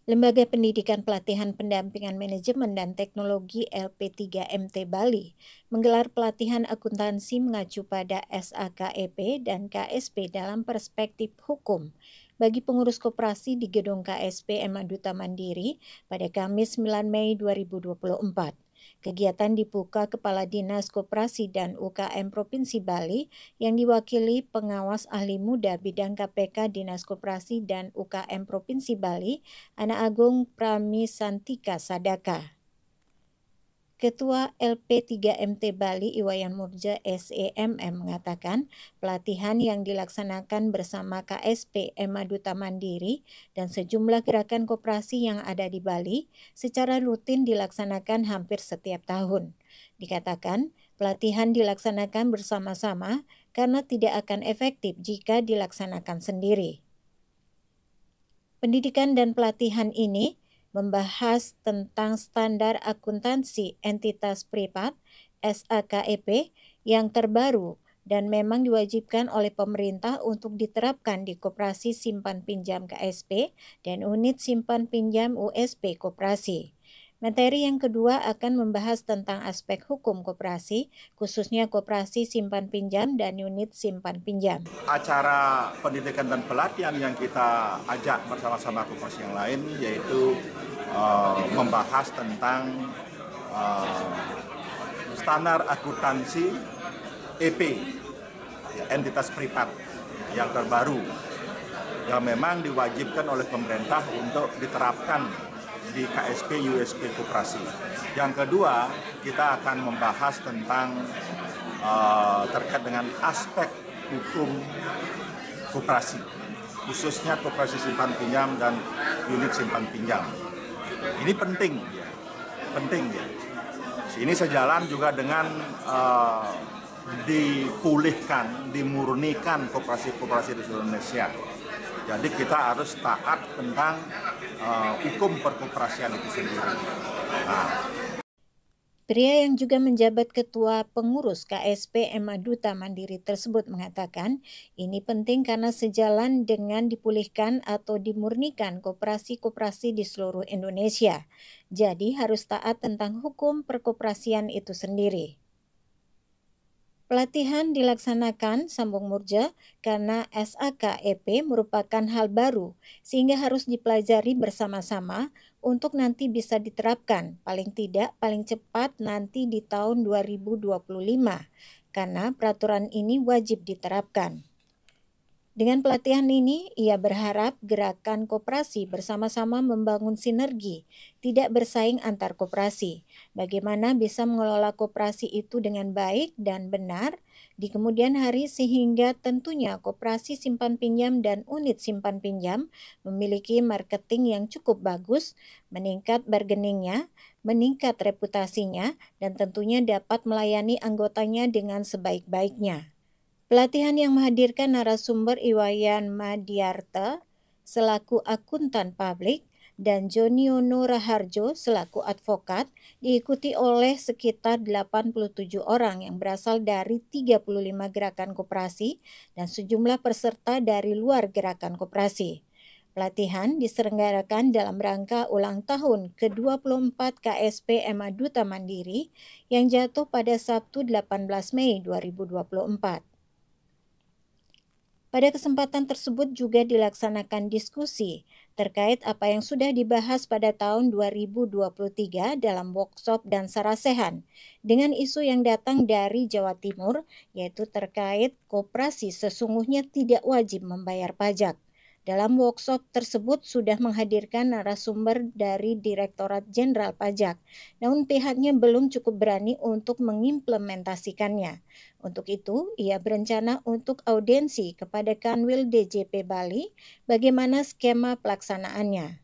Lembaga Pendidikan Pelatihan Pendampingan Manajemen dan Teknologi LP3MT Bali menggelar pelatihan akuntansi mengacu pada SAKEP dan KSP dalam perspektif hukum bagi pengurus koperasi di Gedung KSP MA Duta Mandiri pada Kamis 9 Mei 2024. Kegiatan dibuka Kepala Dinas Koperasi dan UKM Provinsi Bali yang diwakili pengawas ahli muda bidang KPK Dinas Koperasi dan UKM Provinsi Bali, Ana Agung Pramisantika Sadaka. Ketua LP3MT Bali Iwayan Murja SEMM mengatakan pelatihan yang dilaksanakan bersama KSP MA Duta Mandiri dan sejumlah gerakan koperasi yang ada di Bali secara rutin dilaksanakan hampir setiap tahun. Dikatakan pelatihan dilaksanakan bersama-sama karena tidak akan efektif jika dilaksanakan sendiri. Pendidikan dan pelatihan ini membahas tentang standar akuntansi entitas privat SAKEP yang terbaru dan memang diwajibkan oleh pemerintah untuk diterapkan di koperasi simpan pinjam KSP dan unit simpan pinjam USB koperasi. Materi yang kedua akan membahas tentang aspek hukum koperasi, khususnya koperasi simpan pinjam dan unit simpan pinjam. Acara pendidikan dan pelatihan yang kita ajak bersama-sama koperasi yang lain yaitu membahas tentang standar akuntansi EP, entitas privat yang terbaru yang memang diwajibkan oleh pemerintah untuk diterapkan di KSP USP koperasi. Yang kedua, kita akan membahas tentang terkait dengan aspek hukum koperasi, khususnya koperasi simpan pinjam dan unit simpan pinjam. Ini penting ya. Ini sejalan juga dengan dipulihkan, dimurnikan koperasi-koperasi di seluruh Indonesia. Jadi kita harus taat tentang hukum perkoperasian itu sendiri. Pria yang juga menjabat ketua pengurus KSP MA Duta Mandiri tersebut mengatakan ini penting karena sejalan dengan dipulihkan atau dimurnikan koperasi-koperasi di seluruh Indonesia. Jadi harus taat tentang hukum perkoperasian itu sendiri. Pelatihan dilaksanakan, sambung Murja, karena SAKEP merupakan hal baru sehingga harus dipelajari bersama-sama untuk nanti bisa diterapkan, paling tidak paling cepat nanti di tahun 2025, karena peraturan ini wajib diterapkan. Dengan pelatihan ini, ia berharap gerakan koperasi bersama-sama membangun sinergi, tidak bersaing antar koperasi. Bagaimana bisa mengelola koperasi itu dengan baik dan benar di kemudian hari sehingga tentunya koperasi simpan pinjam dan unit simpan pinjam memiliki marketing yang cukup bagus, meningkat bargainingnya, meningkat reputasinya, dan tentunya dapat melayani anggotanya dengan sebaik-baiknya. Pelatihan yang menghadirkan narasumber Iwayan Madiarta selaku akuntan publik dan Joniono Raharjo selaku advokat diikuti oleh sekitar 87 orang yang berasal dari 35 gerakan koperasi dan sejumlah peserta dari luar gerakan koperasi. Pelatihan diselenggarakan dalam rangka ulang tahun ke-24 KSP MA Duta Mandiri yang jatuh pada Sabtu 18 Mei 2024. Pada kesempatan tersebut juga dilaksanakan diskusi terkait apa yang sudah dibahas pada tahun 2023 dalam workshop dan sarasehan dengan isu yang datang dari Jawa Timur, yaitu terkait koperasi sesungguhnya tidak wajib membayar pajak. Dalam workshop tersebut sudah menghadirkan narasumber dari Direktorat Jenderal Pajak, namun pihaknya belum cukup berani untuk mengimplementasikannya. Untuk itu, ia berencana untuk audiensi kepada Kanwil DJP Bali bagaimana skema pelaksanaannya.